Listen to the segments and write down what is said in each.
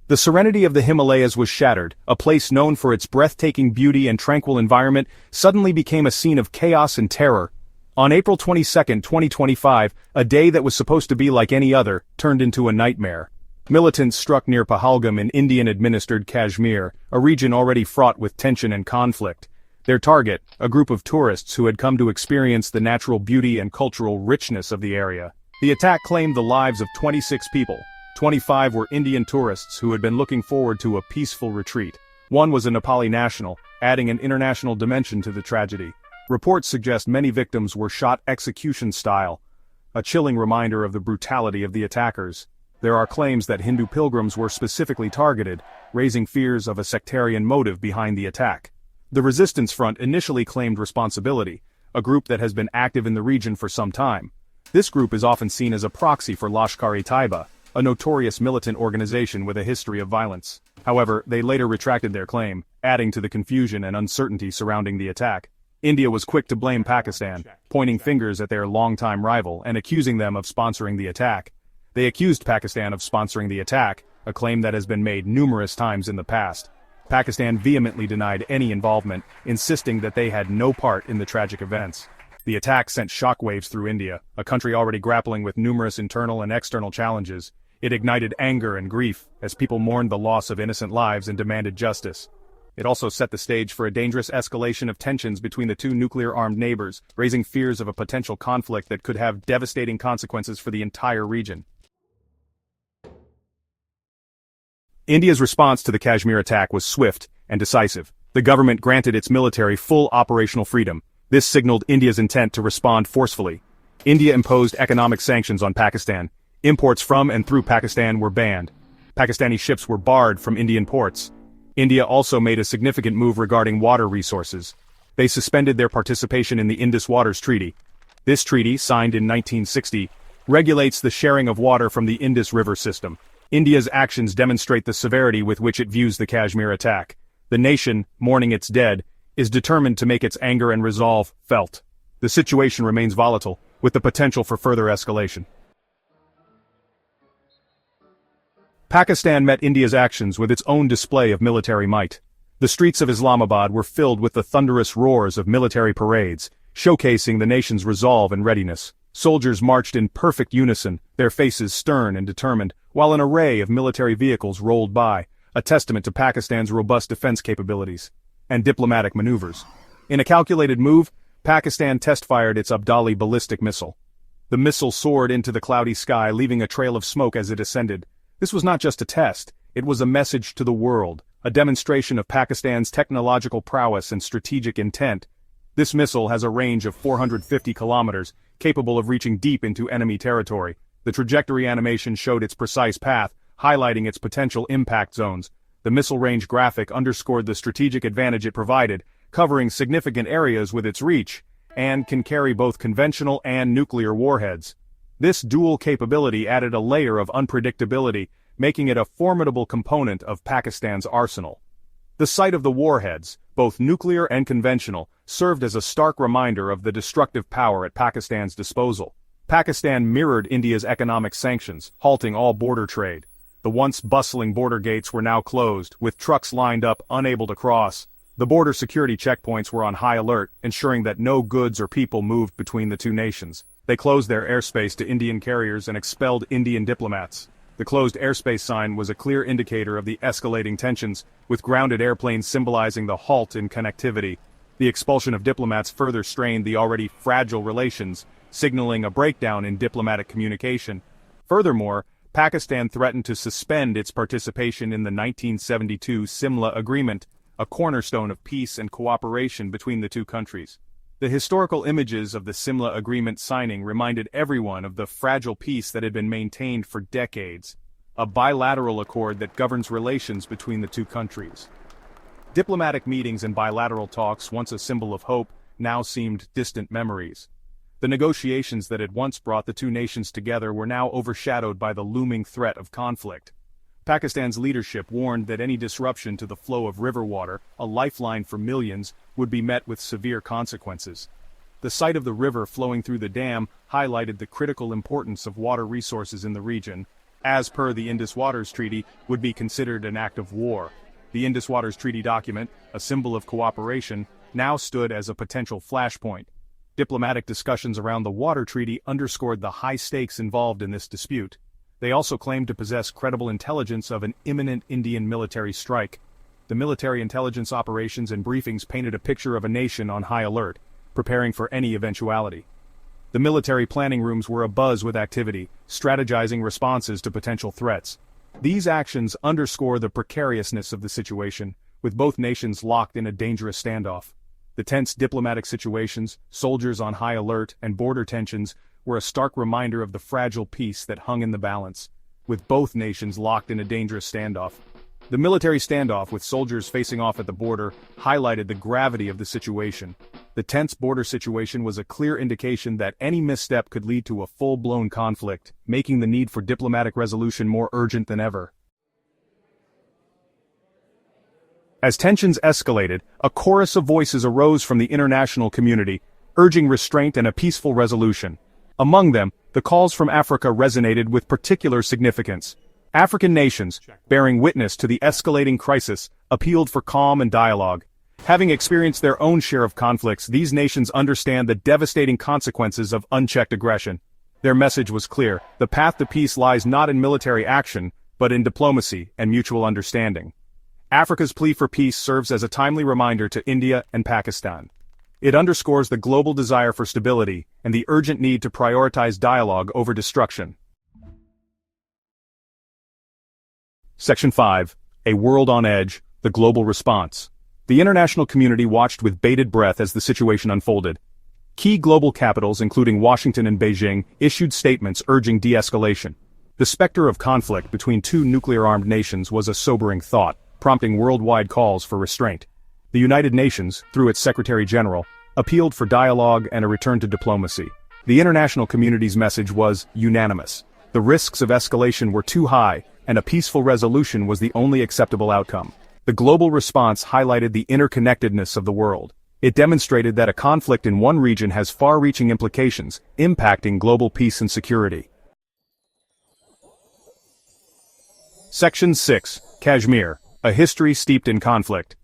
The serenity of the Himalayas was shattered. A place known for its breathtaking beauty and tranquil environment suddenly became a scene of chaos and terror. On April 22, 2025, a day that was supposed to be like any other, turned into a nightmare. Militants struck near Pahalgam in Indian-administered Kashmir, a region already fraught with tension and conflict. Their target, a group of tourists who had come to experience the natural beauty and cultural richness of the area. The attack claimed the lives of 26 people. 25 were Indian tourists who had been looking forward to a peaceful retreat. One was a Nepali national, adding an international dimension to the tragedy. Reports suggest many victims were shot execution-style, a chilling reminder of the brutality of the attackers. There are claims that Hindu pilgrims were specifically targeted, raising fears of a sectarian motive behind the attack. The Resistance Front initially claimed responsibility, a group that has been active in the region for some time. This group is often seen as a proxy for Lashkar-e-Taiba, a notorious militant organization with a history of violence. However, they later retracted their claim, adding to the confusion and uncertainty surrounding the attack. India was quick to blame Pakistan, pointing fingers at their longtime rival and accusing them of sponsoring the attack. They accused Pakistan of sponsoring the attack, a claim that has been made numerous times in the past. Pakistan vehemently denied any involvement, insisting that they had no part in the tragic events. The attack sent shockwaves through India, a country already grappling with numerous internal and external challenges. It ignited anger and grief, as people mourned the loss of innocent lives and demanded justice. It also set the stage for a dangerous escalation of tensions between the two nuclear-armed neighbors, raising fears of a potential conflict that could have devastating consequences for the entire region. India's response to the Kashmir attack was swift and decisive. The government granted its military full operational freedom. This signaled India's intent to respond forcefully. India imposed economic sanctions on Pakistan. Imports from and through Pakistan were banned. Pakistani ships were barred from Indian ports. India also made a significant move regarding water resources. They suspended their participation in the Indus Waters Treaty. This treaty, signed in 1960, regulates the sharing of water from the Indus River system. India's actions demonstrate the severity with which it views the Kashmir attack. The nation, mourning its dead, is determined to make its anger and resolve felt. The situation remains volatile, with the potential for further escalation. Pakistan met India's actions with its own display of military might. The streets of Islamabad were filled with the thunderous roars of military parades, showcasing the nation's resolve and readiness. Soldiers marched in perfect unison, their faces stern and determined, while an array of military vehicles rolled by, a testament to Pakistan's robust defense capabilities and diplomatic maneuvers. In a calculated move, Pakistan test-fired its Abdali ballistic missile. The missile soared into the cloudy sky, leaving a trail of smoke as it ascended. This was not just a test, it was a message to the world, a demonstration of Pakistan's technological prowess and strategic intent. This missile has a range of 450 kilometers, capable of reaching deep into enemy territory. The trajectory animation showed its precise path, highlighting its potential impact zones. The missile range graphic underscored the strategic advantage it provided, covering significant areas with its reach, and can carry both conventional and nuclear warheads. This dual capability added a layer of unpredictability, making it a formidable component of Pakistan's arsenal. The sight of the warheads, both nuclear and conventional, served as a stark reminder of the destructive power at Pakistan's disposal. Pakistan mirrored India's economic sanctions, halting all border trade. The once bustling border gates were now closed, with trucks lined up unable to cross. The border security checkpoints were on high alert, ensuring that no goods or people moved between the two nations. They closed their airspace to Indian carriers and expelled Indian diplomats. The closed airspace sign was a clear indicator of the escalating tensions, with grounded airplanes symbolizing the halt in connectivity. The expulsion of diplomats further strained the already fragile relations, signaling a breakdown in diplomatic communication. Furthermore, Pakistan threatened to suspend its participation in the 1972 Simla Agreement, a cornerstone of peace and cooperation between the two countries. The historical images of the Simla Agreement signing reminded everyone of the fragile peace that had been maintained for decades, a bilateral accord that governs relations between the two countries. Diplomatic meetings and bilateral talks, once a symbol of hope, now seemed distant memories. The negotiations that had once brought the two nations together were now overshadowed by the looming threat of conflict. Pakistan's leadership warned that any disruption to the flow of river water, a lifeline for millions, would be met with severe consequences. The sight of the river flowing through the dam highlighted the critical importance of water resources in the region. as per the Indus Waters Treaty, would be considered an act of war. The Indus Waters Treaty document, a symbol of cooperation, now stood as a potential flashpoint. Diplomatic discussions around the Water Treaty underscored the high stakes involved in this dispute. They also claimed to possess credible intelligence of an imminent Indian military strike. The military intelligence operations and briefings painted a picture of a nation on high alert, preparing for any eventuality. The military planning rooms were abuzz with activity, strategizing responses to potential threats. These actions underscore the precariousness of the situation, with both nations locked in a dangerous standoff. The tense diplomatic situations, soldiers on high alert, and border tensions were a stark reminder of the fragile peace that hung in the balance, with both nations locked in a dangerous standoff. The military standoff with soldiers facing off at the border highlighted the gravity of the situation. The tense border situation was a clear indication that any misstep could lead to a full-blown conflict, making the need for diplomatic resolution more urgent than ever. As tensions escalated, a chorus of voices arose from the international community, urging restraint and a peaceful resolution. Among them, the calls from Africa resonated with particular significance. African nations, bearing witness to the escalating crisis, appealed for calm and dialogue. Having experienced their own share of conflicts, these nations understand the devastating consequences of unchecked aggression. Their message was clear: the path to peace lies not in military action, but in diplomacy and mutual understanding. Africa's plea for peace serves as a timely reminder to India and Pakistan. It underscores the global desire for stability and the urgent need to prioritize dialogue over destruction. Section 5. A World on Edge, the Global Response. The international community watched with bated breath as the situation unfolded. Key global capitals, including Washington and Beijing, issued statements urging de-escalation. The specter of conflict between two nuclear-armed nations was a sobering thought, prompting worldwide calls for restraint. The United Nations, through its Secretary General, appealed for dialogue and a return to diplomacy. The international community's message was unanimous. The risks of escalation were too high, and a peaceful resolution was the only acceptable outcome. The global response highlighted the interconnectedness of the world. It demonstrated that a conflict in one region has far-reaching implications, impacting global peace and security. Section 6. Kashmir, a history steeped in conflict.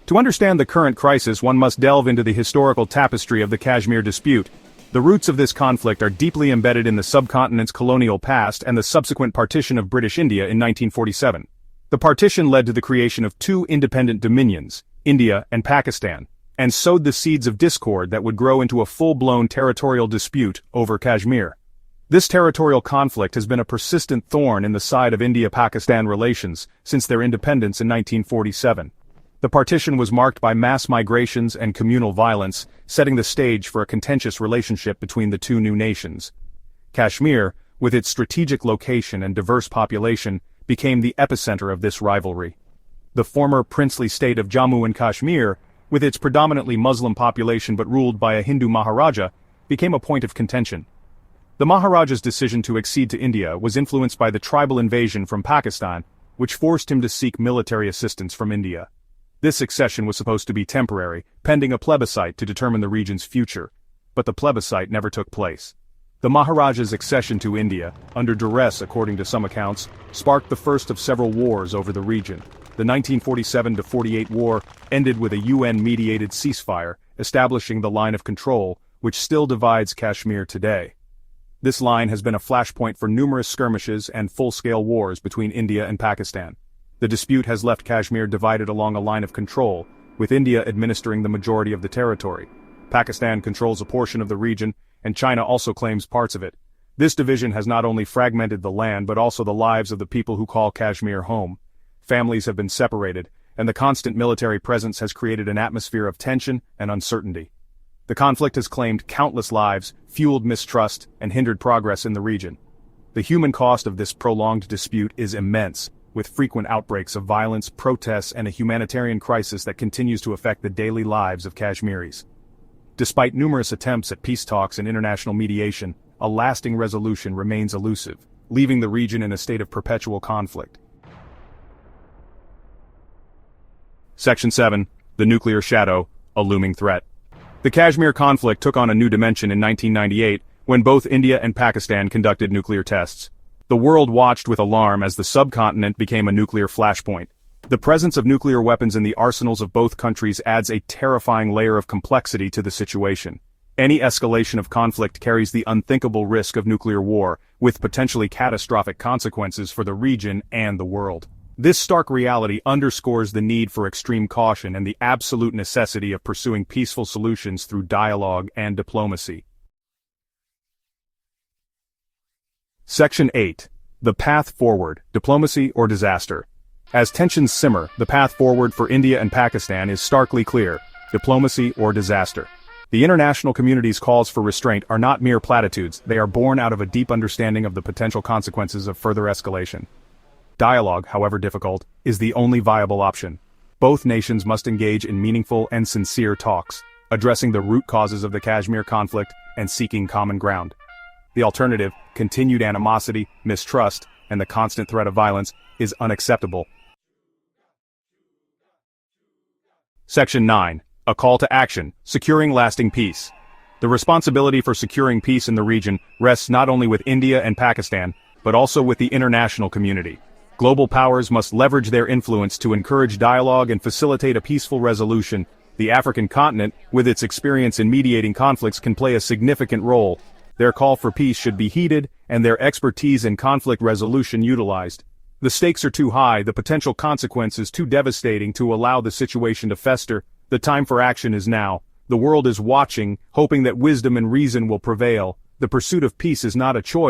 To understand the current crisis, one must delve into the historical tapestry of the Kashmir dispute. The roots of this conflict are deeply embedded in the subcontinent's colonial past and the subsequent partition of British India in 1947. The partition led to the creation of two independent dominions, India and Pakistan, and sowed the seeds of discord that would grow into a full-blown territorial dispute over Kashmir. This territorial conflict has been a persistent thorn in the side of India-Pakistan relations since their independence in 1947. The partition was marked by mass migrations and communal violence, setting the stage for a contentious relationship between the two new nations. Kashmir, with its strategic location and diverse population, became the epicenter of this rivalry. The former princely state of Jammu and Kashmir, with its predominantly Muslim population but ruled by a Hindu Maharaja, became a point of contention. The Maharaja's decision to accede to India was influenced by the tribal invasion from Pakistan, which forced him to seek military assistance from India. This accession was supposed to be temporary, pending a plebiscite to determine the region's future, but the plebiscite never took place. The Maharaja's accession to India, under duress according to some accounts, sparked the first of several wars over the region. The 1947-48 war ended with a UN-mediated ceasefire, establishing the line of control, which still divides Kashmir today. This line has been a flashpoint for numerous skirmishes and full-scale wars between India and Pakistan. The dispute has left Kashmir divided along a line of control, with India administering the majority of the territory. Pakistan controls a portion of the region, and China also claims parts of it. This division has not only fragmented the land but also the lives of the people who call Kashmir home. Families have been separated, and the constant military presence has created an atmosphere of tension and uncertainty. The conflict has claimed countless lives, fueled mistrust, and hindered progress in the region. The human cost of this prolonged dispute is immense, with frequent outbreaks of violence, protests, and a humanitarian crisis that continues to affect the daily lives of Kashmiris. Despite numerous attempts at peace talks and international mediation, a lasting resolution remains elusive, leaving the region in a state of perpetual conflict. Section 7. The Nuclear Shadow, a Looming Threat. The Kashmir conflict took on a new dimension in 1998, when both India and Pakistan conducted nuclear tests. The world watched with alarm as the subcontinent became a nuclear flashpoint. The presence of nuclear weapons in the arsenals of both countries adds a terrifying layer of complexity to the situation. Any escalation of conflict carries the unthinkable risk of nuclear war, with potentially catastrophic consequences for the region and the world. This stark reality underscores the need for extreme caution and the absolute necessity of pursuing peaceful solutions through dialogue and diplomacy. Section 8. The Path Forward, Diplomacy or Disaster. As tensions simmer, the path forward for India and Pakistan is starkly clear: diplomacy or disaster. The international community's calls for restraint are not mere platitudes, they are born out of a deep understanding of the potential consequences of further escalation. Dialogue, however difficult, is the only viable option. Both nations must engage in meaningful and sincere talks, addressing the root causes of the Kashmir conflict and seeking common ground. The alternative, continued animosity, mistrust, and the constant threat of violence, is unacceptable. Section 9. A Call to Action, Securing Lasting Peace. The responsibility for securing peace in the region rests not only with India and Pakistan, but also with the international community. Global powers must leverage their influence to encourage dialogue and facilitate a peaceful resolution. The African continent, with its experience in mediating conflicts, can play a significant role. Their call for peace should be heeded, and their expertise in conflict resolution utilized. The stakes are too high, the potential consequences too devastating to allow the situation to fester. The time for action is now. The world is watching, hoping that wisdom and reason will prevail. The pursuit of peace is not a choice.